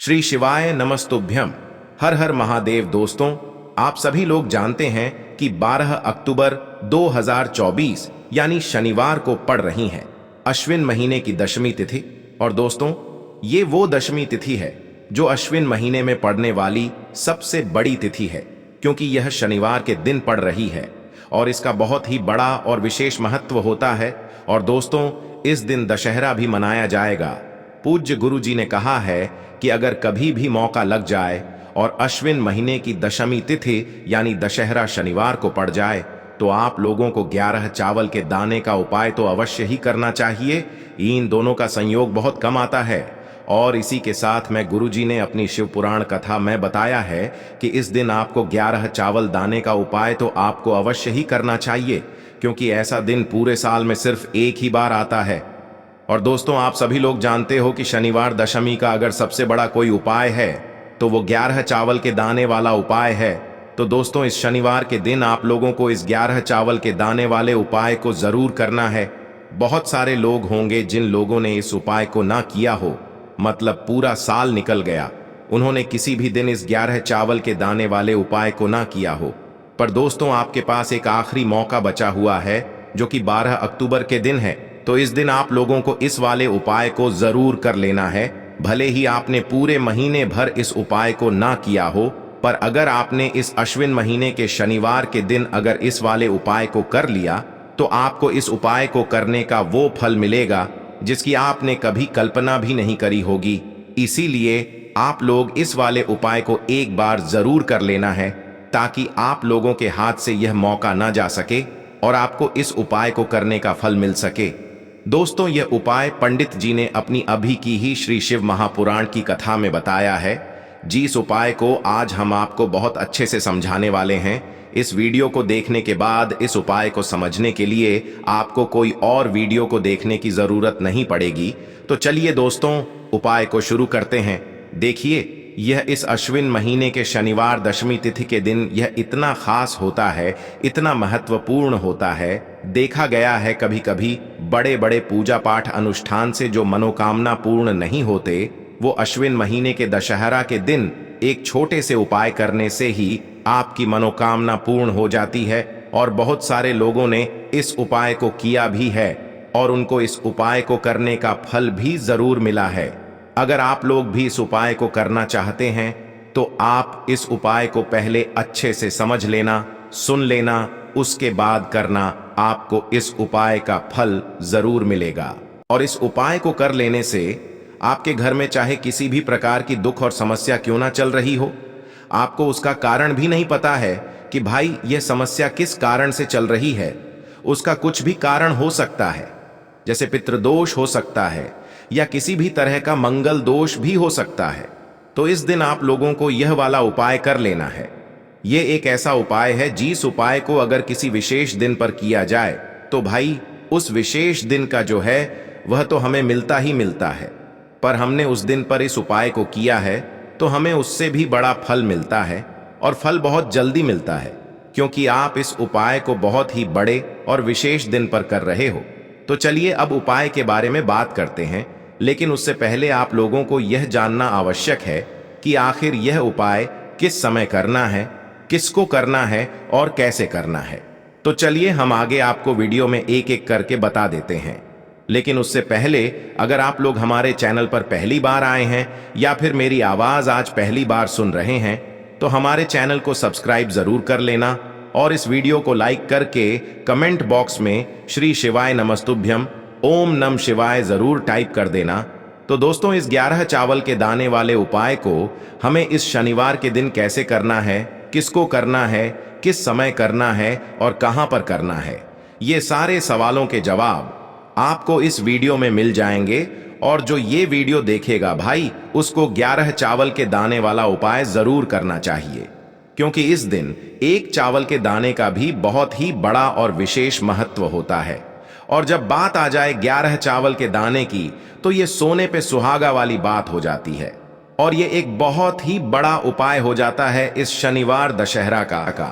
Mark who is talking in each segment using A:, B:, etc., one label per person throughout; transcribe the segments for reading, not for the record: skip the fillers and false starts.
A: श्री शिवाय नमस्तुभ्यम। हर हर महादेव। दोस्तों, आप सभी लोग जानते हैं कि 12 अक्टूबर 2024 यानी शनिवार को पड़ रही है अश्विन महीने की दशमी तिथि। और दोस्तों, ये वो दशमी तिथि है जो अश्विन महीने में पड़ने वाली सबसे बड़ी तिथि है, क्योंकि यह शनिवार के दिन पड़ रही है और इसका बहुत ही बड़ा और विशेष महत्व होता है। और दोस्तों, इस दिन दशहरा भी मनाया जाएगा। पूज्य गुरु जी ने कहा है कि अगर कभी भी मौका लग जाए और अश्विन महीने की दशमी तिथि यानी दशहरा शनिवार को पड़ जाए तो आप लोगों को 11 चावल के दाने का उपाय तो अवश्य ही करना चाहिए। इन दोनों का संयोग बहुत कम आता है। और इसी के साथ में गुरुजी ने अपनी शिव पुराण कथा में बताया है कि इस दिन आपको 11 चावल दाने का उपाय तो आपको अवश्य ही करना चाहिए, क्योंकि ऐसा दिन पूरे साल में सिर्फ एक ही बार आता है। और दोस्तों, आप सभी लोग जानते हो कि शनिवार दशमी का अगर सबसे बड़ा कोई उपाय है तो वो 11 चावल के दाने वाला उपाय है। तो दोस्तों, इस शनिवार के दिन आप लोगों को इस 11 चावल के दाने वाले उपाय को जरूर करना है। बहुत सारे लोग होंगे जिन लोगों ने इस उपाय को ना किया हो, मतलब पूरा साल निकल गया, उन्होंने किसी भी दिन इस 11 चावल के दाने वाले उपाय को ना किया हो। पर दोस्तों, आपके पास एक आखिरी मौका बचा हुआ है जो कि 12 अक्टूबर के दिन है। तो इस दिन आप लोगों को इस वाले उपाय को जरूर कर लेना है। भले ही आपने पूरे महीने भर इस उपाय को ना किया हो, पर अगर आपने इस अश्विन महीने के शनिवार के दिन अगर इस वाले उपाय को कर लिया तो आपको इस उपाय को करने का वो फल मिलेगा जिसकी आपने कभी कल्पना भी नहीं करी होगी। इसीलिए आप लोग इस वाले उपाय को एक बार जरूर कर लेना है, ताकि आप लोगों के हाथ से यह मौका ना जा सके और आपको इस उपाय को करने का फल मिल सके। दोस्तों, यह उपाय पंडित जी ने अपनी अभी की ही श्री शिव महापुराण की कथा में बताया है। जिस उपाय को आज हम आपको बहुत अच्छे से समझाने वाले हैं। इस वीडियो को देखने के बाद इस उपाय को समझने के लिए आपको कोई और वीडियो को देखने की जरूरत नहीं पड़ेगी। तो चलिए दोस्तों, उपाय को शुरू करते हैं। देखिए, यह इस अश्विन महीने के शनिवार दशमी तिथि के दिन यह इतना खास होता है, इतना महत्वपूर्ण होता है। देखा गया है कभी कभी बड़े बड़े पूजा पाठ अनुष्ठान से जो मनोकामना पूर्ण नहीं होते, वो अश्विन महीने के दशहरा के दिन एक छोटे से उपाय करने से ही आपकी मनोकामना पूर्ण हो जाती है। और बहुत सारे लोगों ने इस उपाय को किया भी है और उनको इस उपाय को करने का फल भी जरूर मिला है। अगर आप लोग भी इस उपाय को करना चाहते हैं तो आप इस उपाय को पहले अच्छे से समझ लेना, सुन लेना, उसके बाद करना। आपको इस उपाय का फल जरूर मिलेगा। और इस उपाय को कर लेने से आपके घर में चाहे किसी भी प्रकार की दुख और समस्या क्यों ना चल रही हो, आपको उसका कारण भी नहीं पता है कि भाई यह समस्या किस कारण से चल रही है, उसका कुछ भी कारण हो सकता है। जैसे पितृदोष हो सकता है या किसी भी तरह का मंगल दोष भी हो सकता है। तो इस दिन आप लोगों को यह वाला उपाय कर लेना है। यह एक ऐसा उपाय है जिस उपाय को अगर किसी विशेष दिन पर किया जाए तो भाई उस विशेष दिन का जो है वह तो हमें मिलता ही मिलता है। पर हमने उस दिन पर इस उपाय को किया है तो हमें उससे भी बड़ा फल मिलता है, और फल बहुत जल्दी मिलता है, क्योंकि आप इस उपाय को बहुत ही बड़े और विशेष दिन पर कर रहे हो। तो चलिए अब उपाय के बारे में बात करते हैं। लेकिन उससे पहले आप लोगों को यह जानना आवश्यक है कि आखिर यह उपाय किस समय करना है, किसको करना है और कैसे करना है। तो चलिए हम आगे आपको वीडियो में एक एक करके बता देते हैं। लेकिन उससे पहले अगर आप लोग हमारे चैनल पर पहली बार आए हैं या फिर मेरी आवाज आज पहली बार सुन रहे हैं तो हमारे चैनल को सब्सक्राइब जरूर कर लेना और इस वीडियो को लाइक करके कमेंट बॉक्स में श्री शिवाय नमस्तुभ्यम ओम नम शिवाय जरूर टाइप कर देना। तो दोस्तों, इस 11 चावल के दाने वाले उपाय को हमें इस शनिवार के दिन कैसे करना है, किसको करना है, किस समय करना है और कहां पर करना है, ये सारे सवालों के जवाब आपको इस वीडियो में मिल जाएंगे। और जो ये वीडियो देखेगा भाई, उसको 11 चावल के दाने वाला उपाय जरूर करना चाहिए, क्योंकि इस दिन एक चावल के दाने का भी बहुत ही बड़ा और विशेष महत्व होता है। और जब बात आ जाए 11 चावल के दाने की तो ये सोने पे सुहागा वाली बात हो जाती है और ये एक बहुत ही बड़ा उपाय हो जाता है इस शनिवार दशहरा का।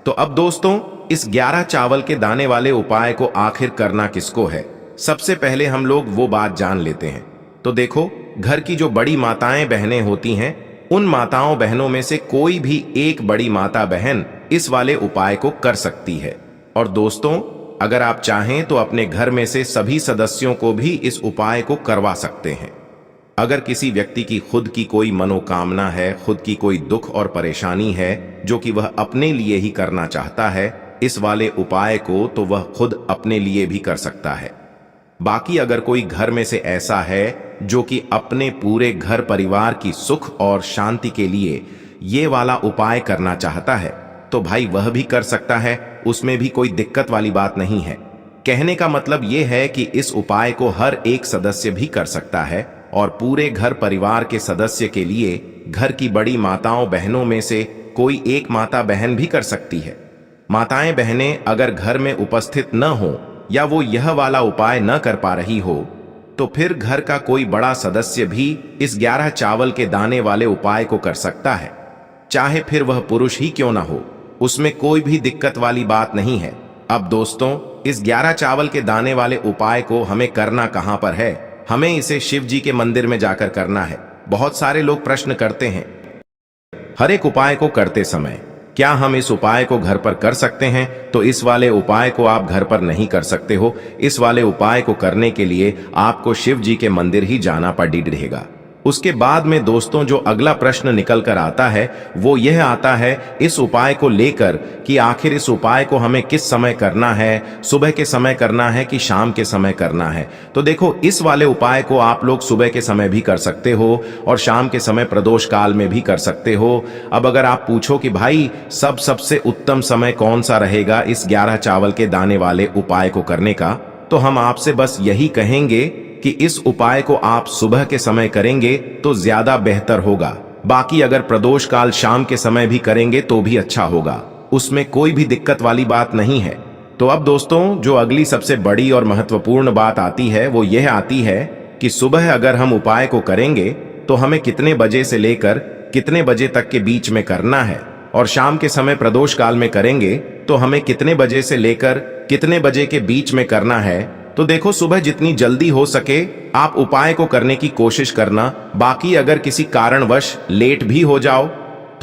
A: तो अब दोस्तों, इस 11 चावल के दाने वाले उपाय को आखिर करना किसको है, सबसे पहले हम लोग वो बात जान लेते हैं। तो देखो, घर की जो बड़ी माताएं बहनें होती हैं, उन माताओं बहनों में से कोई भी एक बड़ी माता बहन इस वाले उपाय को कर सकती है। और दोस्तों, अगर आप चाहें तो अपने घर में से सभी सदस्यों को भी इस उपाय को करवा सकते हैं। अगर किसी व्यक्ति की खुद की कोई मनोकामना है, खुद की कोई दुख और परेशानी है जो कि वह अपने लिए ही करना चाहता है इस वाले उपाय को, तो वह खुद अपने लिए भी कर सकता है। बाकी अगर कोई घर में से ऐसा है जो कि अपने पूरे घर परिवार की सुख और शांति के लिए ये वाला उपाय करना चाहता है, तो भाई वह भी कर सकता है, उसमें भी कोई दिक्कत वाली बात नहीं है। कहने का मतलब ये है कि इस उपाय को हर एक सदस्य भी कर सकता है और पूरे घर परिवार के सदस्य के लिए घर की बड़ी माताओं बहनों में से कोई एक माता बहन भी कर सकती है। माताएं बहनें अगर घर में उपस्थित न हो या वो यह वाला उपाय न कर पा रही हो, तो फिर घर का कोई बड़ा सदस्य भी इस 11 चावल के दाने वाले उपाय को कर सकता है, चाहे फिर वह पुरुष ही क्यों ना हो, उसमें कोई भी दिक्कत वाली बात नहीं है। अब दोस्तों, इस 11 चावल के दाने वाले उपाय को हमें करना कहां पर है? हमें इसे शिव जी के मंदिर में जाकर करना है। बहुत सारे लोग प्रश्न करते हैं हर एक उपाय को करते समय, क्या हम इस उपाय को घर पर कर सकते हैं? तो इस वाले उपाय को आप घर पर नहीं कर सकते हो। इस वाले उपाय को करने के लिए आपको शिव जी के मंदिर ही जाना पड़ेगा। उसके बाद में दोस्तों, जो अगला प्रश्न निकल कर आता है वो यह आता है इस उपाय को लेकर कि आखिर इस उपाय को हमें किस समय करना है, सुबह के समय करना है कि शाम के समय करना है? तो देखो, इस वाले उपाय को आप लोग सुबह के समय भी कर सकते हो और शाम के समय प्रदोष काल में भी कर सकते हो। अब अगर आप पूछो कि भाई सबसे उत्तम समय कौन सा रहेगा इस 11 चावल के दाने वाले उपाय को करने का, तो हम आपसे बस यही कहेंगे कि इस उपाय को आप सुबह के समय करेंगे तो ज्यादा बेहतर होगा। बाकी अगर प्रदोष काल शाम के समय भी करेंगे तो भी अच्छा होगा, उसमें कोई भी दिक्कत वाली बात नहीं है। तो अब दोस्तों, जो अगली सबसे बड़ी और महत्वपूर्ण बात आती है वो यह आती है कि सुबह अगर हम उपाय को करेंगे तो हमें कितने बजे से लेकर कितने बजे तक के बीच में करना है, और शाम के समय प्रदोष काल में करेंगे तो हमें कितने बजे से लेकर कितने बजे के बीच में करना है। तो देखो, सुबह जितनी जल्दी हो सके आप उपाय को करने की कोशिश करना। बाकी अगर किसी कारणवश लेट भी हो जाओ,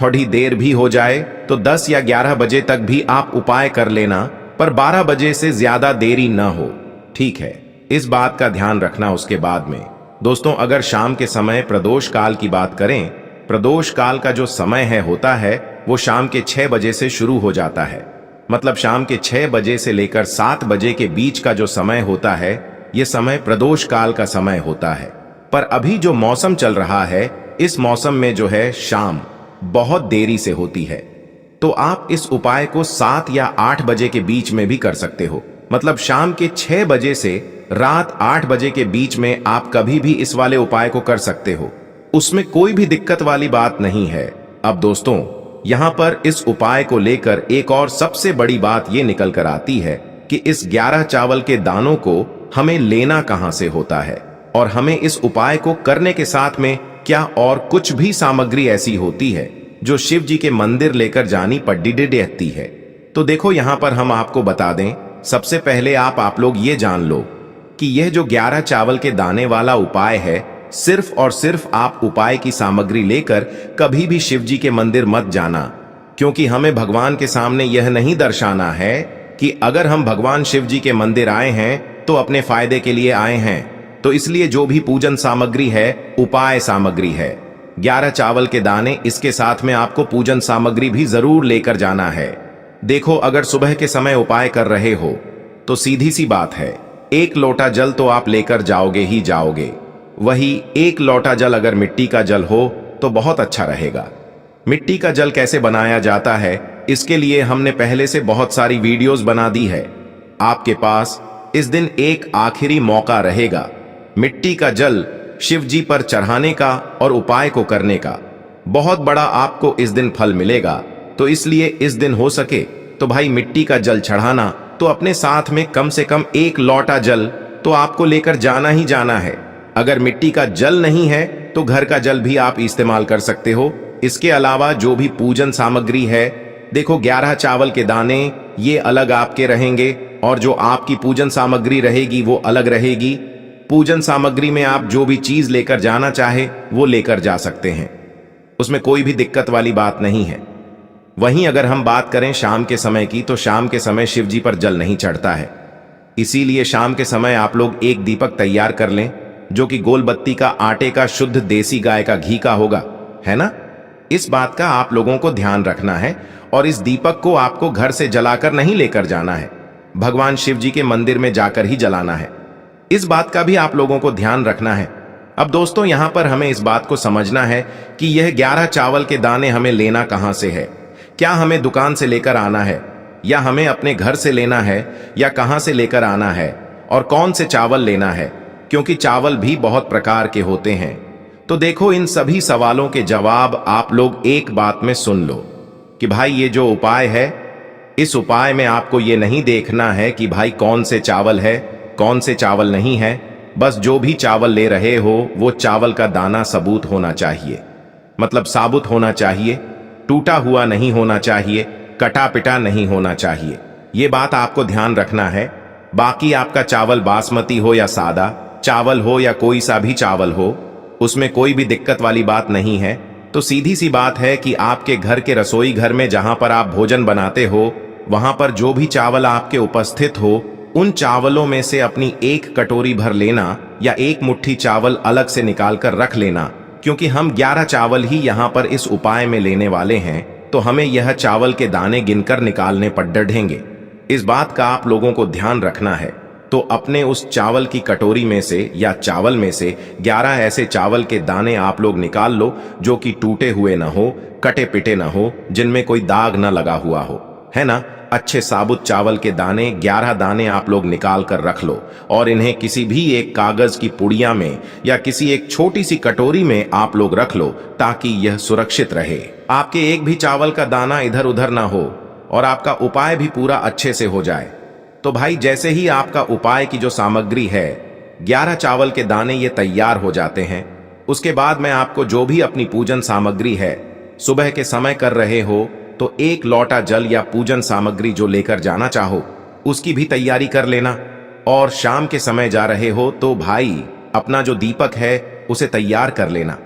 A: थोड़ी देर भी हो जाए, तो 10 या 11 बजे तक भी आप उपाय कर लेना, पर 12 बजे से ज्यादा देरी न हो, ठीक है? इस बात का ध्यान रखना। उसके बाद में दोस्तों, अगर शाम के समय प्रदोष काल की बात करें, प्रदोष काल का जो समय होता है वो शाम के 6 बजे से शुरू हो जाता है। मतलब शाम के 6 बजे से लेकर 7 बजे के बीच का जो समय होता है, ये समय प्रदोष काल का समय होता है। पर अभी जो मौसम चल रहा है, इस मौसम में जो है शाम बहुत देरी से होती है, तो आप इस उपाय को 7 या 8 बजे के बीच में भी कर सकते हो। मतलब शाम के 6 बजे से रात 8 बजे के बीच में आप कभी भी इस वाले उपाय को कर सकते हो, उसमें कोई भी दिक्कत वाली बात नहीं है। अब दोस्तों, यहां पर इस उपाय को लेकर एक और सबसे बड़ी बात यह निकल कर आती है कि इस 11 चावल के दानों को हमें लेना कहां से होता है, और हमें इस उपाय को करने के साथ में क्या और कुछ भी सामग्री ऐसी होती है जो शिव जी के मंदिर लेकर जानी पड़ती है। तो देखो, यहां पर हम आपको बता दें, सबसे पहले आप लोग ये जान लो कि यह जो 11 चावल के दाने वाला उपाय है, सिर्फ और सिर्फ आप उपाय की सामग्री लेकर कभी भी शिव जी के मंदिर मत जाना, क्योंकि हमें भगवान के सामने यह नहीं दर्शाना है कि अगर हम भगवान शिव जी के मंदिर आए हैं तो अपने फायदे के लिए आए हैं। तो इसलिए जो भी पूजन सामग्री है, उपाय सामग्री है, 11 चावल के दाने, इसके साथ में आपको पूजन सामग्री भी जरूर लेकर जाना है। देखो, अगर सुबह के समय उपाय कर रहे हो तो सीधी सी बात है, 1 लोटा जल तो आप लेकर जाओगे ही जाओगे। वही 1 लोटा जल अगर मिट्टी का जल हो तो बहुत अच्छा रहेगा। मिट्टी का जल कैसे बनाया जाता है, इसके लिए हमने पहले से बहुत सारी वीडियोस बना दी है। आपके पास इस दिन एक आखिरी मौका रहेगा मिट्टी का जल शिव जी पर चढ़ाने का और उपाय को करने का। बहुत बड़ा आपको इस दिन फल मिलेगा। तो इसलिए इस दिन हो सके तो भाई मिट्टी का जल चढ़ाना, तो अपने साथ में कम से कम 1 लोटा जल तो आपको लेकर जाना ही जाना है। अगर मिट्टी का जल नहीं है तो घर का जल भी आप इस्तेमाल कर सकते हो। इसके अलावा जो भी पूजन सामग्री है, देखो 11 चावल के दाने ये अलग आपके रहेंगे और जो आपकी पूजन सामग्री रहेगी वो अलग रहेगी। पूजन सामग्री में आप जो भी चीज लेकर जाना चाहे वो लेकर जा सकते हैं, उसमें कोई भी दिक्कत वाली बात नहीं है। वहीं अगर हम बात करें शाम के समय की, तो शाम के समय शिव जी पर जल नहीं चढ़ता है, इसीलिए शाम के समय आप लोग एक दीपक तैयार कर लें जो कि गोल बत्ती का, आटे का, शुद्ध देसी गाय का घी का होगा, है ना। इस बात का आप लोगों को ध्यान रखना है और इस दीपक को आपको घर से जलाकर नहीं लेकर जाना है, भगवान शिव जी के मंदिर में जाकर ही जलाना है। इस बात का भी आप लोगों को ध्यान रखना है। अब दोस्तों यहां पर हमें इस बात को समझना है कि यह 11 चावल के दाने हमें लेना कहां से है। क्या हमें दुकान से लेकर आना है, या हमें अपने घर से लेना है, या कहां से लेकर आना है, और कौन से चावल लेना है, क्योंकि चावल भी बहुत प्रकार के होते हैं। तो देखो, इन सभी सवालों के जवाब आप लोग एक बात में सुन लो कि भाई ये जो उपाय है, इस उपाय में आपको ये नहीं देखना है कि भाई कौन से चावल है, कौन से चावल नहीं है। बस जो भी चावल ले रहे हो वो चावल का दाना सबूत होना चाहिए, मतलब साबुत होना चाहिए, टूटा हुआ नहीं होना चाहिए, कटा पिटा नहीं होना चाहिए। ये बात आपको ध्यान रखना है। बाकी आपका चावल बासमती हो या सादा चावल हो या कोई सा भी चावल हो, उसमें कोई भी दिक्कत वाली बात नहीं है। तो सीधी सी बात है कि आपके घर के रसोई घर में जहां पर आप भोजन बनाते हो, वहां पर जो भी चावल आपके उपस्थित हो, उन चावलों में से अपनी एक कटोरी भर लेना या एक मुट्ठी चावल अलग से निकाल कर रख लेना, क्योंकि हम 11 चावल ही यहां पर इस उपाय में लेने वाले हैं, तो हमें यह चावल के दाने गिनकर निकालने पर डढ़ेंगे। इस बात का आप लोगों को ध्यान रखना है। तो अपने उस चावल की कटोरी में से या चावल में से 11 ऐसे चावल के दाने आप लोग निकाल लो जो कि टूटे हुए ना हो, कटे पिटे ना हो, जिनमें कोई दाग ना लगा हुआ हो, है ना। अच्छे साबुत चावल के दाने 11 दाने आप लोग निकाल कर रख लो और इन्हें किसी भी एक कागज की पुड़िया में या किसी एक छोटी सी कटोरी में आप लोग रख लो, ताकि यह सुरक्षित रहे, आपके एक भी चावल का दाना इधर उधर ना हो और आपका उपाय भी पूरा अच्छे से हो जाए। तो भाई जैसे ही आपका उपाय की जो सामग्री है, 11 चावल के दाने ये तैयार हो जाते हैं, उसके बाद मैं आपको जो भी अपनी पूजन सामग्री है, सुबह के समय कर रहे हो तो एक लोटा जल या पूजन सामग्री जो लेकर जाना चाहो उसकी भी तैयारी कर लेना। और शाम के समय जा रहे हो तो भाई अपना जो दीपक है उसे तैयार कर लेना,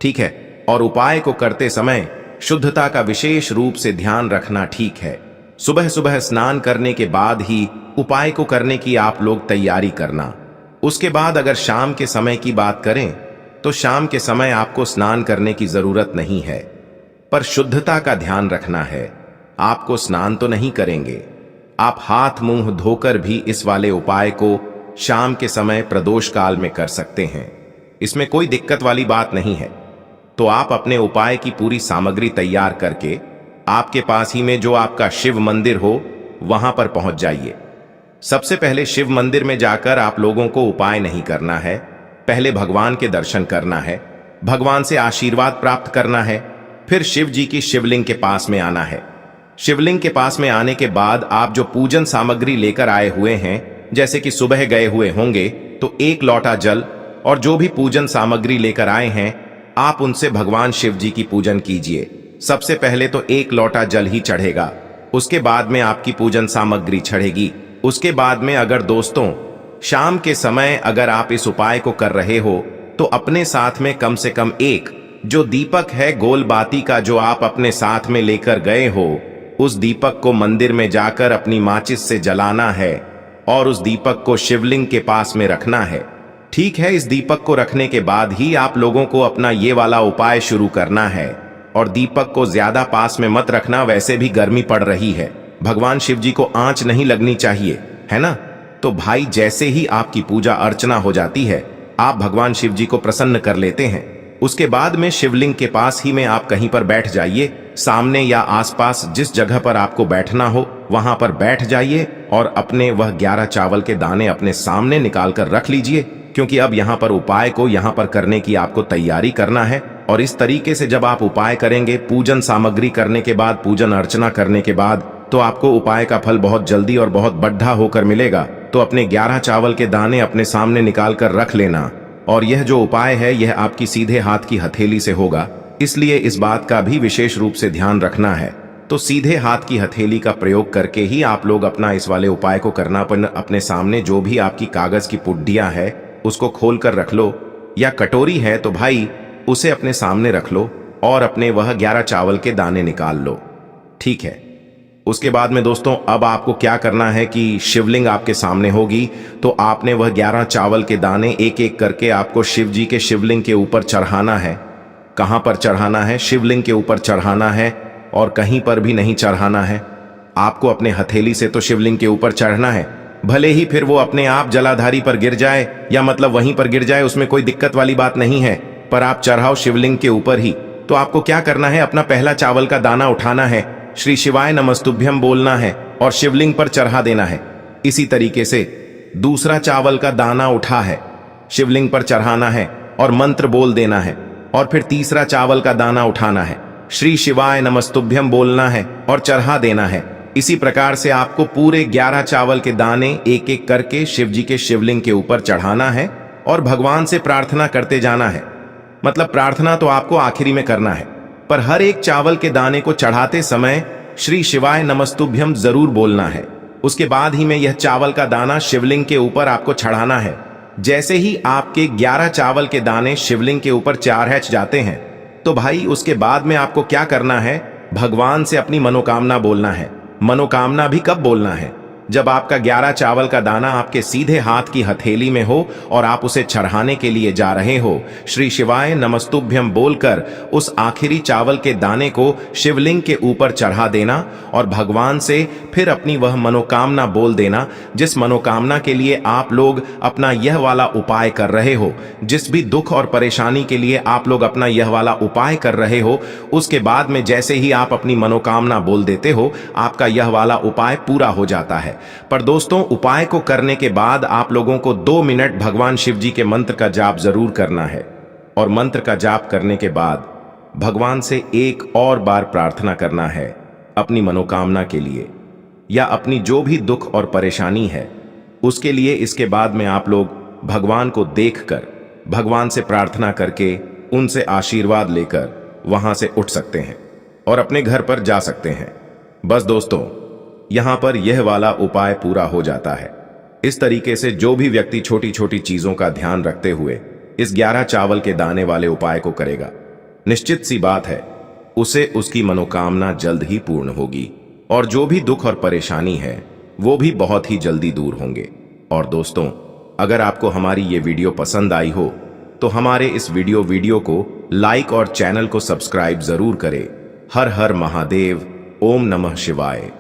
A: ठीक है। और उपाय को करते समय शुद्धता का विशेष रूप से ध्यान रखना, ठीक है। सुबह सुबह स्नान करने के बाद ही उपाय को करने की आप लोग तैयारी करना। उसके बाद अगर शाम के समय की बात करें तो शाम के समय आपको स्नान करने की जरूरत नहीं है, पर शुद्धता का ध्यान रखना है। आपको स्नान तो नहीं करेंगे, आप हाथ मुंह धोकर भी इस वाले उपाय को शाम के समय प्रदोष काल में कर सकते हैं, इसमें कोई दिक्कत वाली बात नहीं है। तो आप अपने उपाय की पूरी सामग्री तैयार करके आपके पास ही में जो आपका शिव मंदिर हो वहां पर पहुंच जाइए। सबसे पहले शिव मंदिर में जाकर आप लोगों को उपाय नहीं करना है, पहले भगवान के दर्शन करना है, भगवान से आशीर्वाद प्राप्त करना है, फिर शिव जी की शिवलिंग के पास में आना है। शिवलिंग के पास में आने के बाद आप जो पूजन सामग्री लेकर आए हुए हैं, जैसे कि सुबह गए हुए होंगे तो एक लोटा जल और जो भी पूजन सामग्री लेकर आए हैं, आप उनसे भगवान शिव जी की पूजन कीजिए। सबसे पहले तो एक लोटा जल ही चढ़ेगा, उसके बाद में आपकी पूजन सामग्री चढ़ेगी। उसके बाद में अगर दोस्तों शाम के समय अगर आप इस उपाय को कर रहे हो तो अपने साथ में कम से कम एक जो दीपक है गोल बाती का जो आप अपने साथ में लेकर गए हो, उस दीपक को मंदिर में जाकर अपनी माचिस से जलाना है और उस दीपक को शिवलिंग के पास में रखना है, ठीक है। इस दीपक को रखने के बाद ही आप लोगों को अपना ये वाला उपाय शुरू करना है। और दीपक को ज्यादा पास में मत रखना, वैसे भी गर्मी पड़ रही है, भगवान शिव जी को आंच नहीं लगनी चाहिए, है ना। तो भाई जैसे ही आपकी पूजा अर्चना हो जाती है, आप भगवान शिव जी को प्रसन्न कर लेते हैं, उसके बाद में शिवलिंग के पास ही में आप कहीं पर बैठ जाइए, सामने या आसपास जिस जगह पर आपको बैठना हो वहां पर बैठ जाइए और अपने वह 11 चावल के दाने अपने सामने निकाल कर रख लीजिए, क्योंकि अब यहाँ पर उपाय को यहाँ पर करने की आपको तैयारी करना है। और इस तरीके से जब आप उपाय करेंगे, पूजन सामग्री करने के बाद, पूजन अर्चना करने के बाद, तो आपको उपाय का फल बहुत जल्दी और बहुत बढ़ा होकर मिलेगा। तो अपने 11 चावल के दाने अपने सामने निकाल कर रख लेना। और यह जो उपाय है यह आपकी सीधे हाथ की हथेली से होगा, इसलिए इस बात का भी विशेष रूप से ध्यान रखना है। तो सीधे हाथ की हथेली का प्रयोग करके ही आप लोग अपना इस वाले उपाय को करना। अपने सामने जो भी आपकी कागज की पुड्डियां है उसको खोल कर रख लो, या कटोरी है तो भाई उसे अपने सामने रख लो और अपने वह 11 चावल के दाने निकाल लो। ठीक है। उसके बाद में दोस्तों अब आपको क्या करना है कि शिवलिंग आपके सामने होगी, तो आपने वह 11 चावल के दाने एक एक करके आपको शिव जी के शिवलिंग के ऊपर चढ़ाना है। कहां पर चढ़ाना है? शिवलिंग के ऊपर चढ़ाना है, और कहीं पर भी नहीं चढ़ाना है। आपको अपने हथेली से तो शिवलिंग के ऊपर चढ़ना है, भले ही फिर वो अपने आप जलाधारी पर गिर जाए या मतलब वहीं पर गिर जाए, उसमें कोई दिक्कत वाली बात नहीं है, पर आप चढ़ाओ शिवलिंग के ऊपर ही। तो आपको क्या करना है, अपना पहला चावल का दाना उठाना है, श्री शिवाय नमस्तुभ्यम बोलना है और शिवलिंग पर चढ़ा देना है। इसी तरीके से दूसरा चावल का दाना उठा है, शिवलिंग पर चढ़ाना है और मंत्र बोल देना है, और फिर तीसरा चावल का दाना उठाना है, श्री शिवाय नमस्तुभ्यम बोलना है और चढ़ा देना है। इसी प्रकार से आपको पूरे 11 चावल के दाने एक एक करके शिव जी के शिवलिंग के ऊपर चढ़ाना है और भगवान से प्रार्थना करते जाना है। मतलब प्रार्थना तो आपको आखिरी में करना है, पर हर एक चावल के दाने को चढ़ाते समय श्री शिवाय नमस्तुभ्यम जरूर बोलना है। उसके बाद ही में यह चावल का दाना शिवलिंग के ऊपर आपको चढ़ाना है। जैसे ही आपके 11 चावल के दाने शिवलिंग के ऊपर चढ़ जाते हैं, तो भाई उसके बाद में आपको क्या करना है, भगवान से अपनी मनोकामना बोलना है। मनोकामना भी कब बोलना है? जब आपका 11 चावल का दाना आपके सीधे हाथ की हथेली में हो और आप उसे चढ़ाने के लिए जा रहे हो। श्री शिवाय नमस्तुभ्यम बोलकर उस आखिरी चावल के दाने को शिवलिंग के ऊपर चढ़ा देना और भगवान से फिर अपनी वह मनोकामना बोल देना, जिस मनोकामना के लिए आप लोग अपना यह वाला उपाय कर रहे हो, जिस भी दुख और परेशानी के लिए आप लोग अपना यह वाला उपाय कर रहे हो। उसके बाद में जैसे ही आप अपनी मनोकामना बोल देते हो, आपका यह वाला उपाय पूरा हो जाता है। पर दोस्तों, उपाय को करने के बाद आप लोगों को 2 मिनट भगवान शिव जी के मंत्र का जाप जरूर करना है, और मंत्र का जाप करने के बाद भगवान से एक और बार प्रार्थना करना है अपनी मनोकामना के लिए, या अपनी जो भी दुख और परेशानी है उसके लिए। इसके बाद में आप लोग भगवान को देखकर, भगवान से प्रार्थना करके, उनसे आशीर्वाद लेकर वहां से उठ सकते हैं और अपने घर पर जा सकते हैं। बस दोस्तों, यहां पर यह वाला उपाय पूरा हो जाता है। इस तरीके से जो भी व्यक्ति छोटी छोटी चीजों का ध्यान रखते हुए इस 11 चावल के दाने वाले उपाय को करेगा, निश्चित सी बात है उसे उसकी मनोकामना जल्द ही पूर्ण होगी, और जो भी दुख और परेशानी है वो भी बहुत ही जल्दी दूर होंगे। और दोस्तों, अगर आपको हमारी ये वीडियो पसंद आई हो तो हमारे इस वीडियो को लाइक और चैनल को सब्सक्राइब जरूर करें। हर हर महादेव। ओम नमः शिवाय।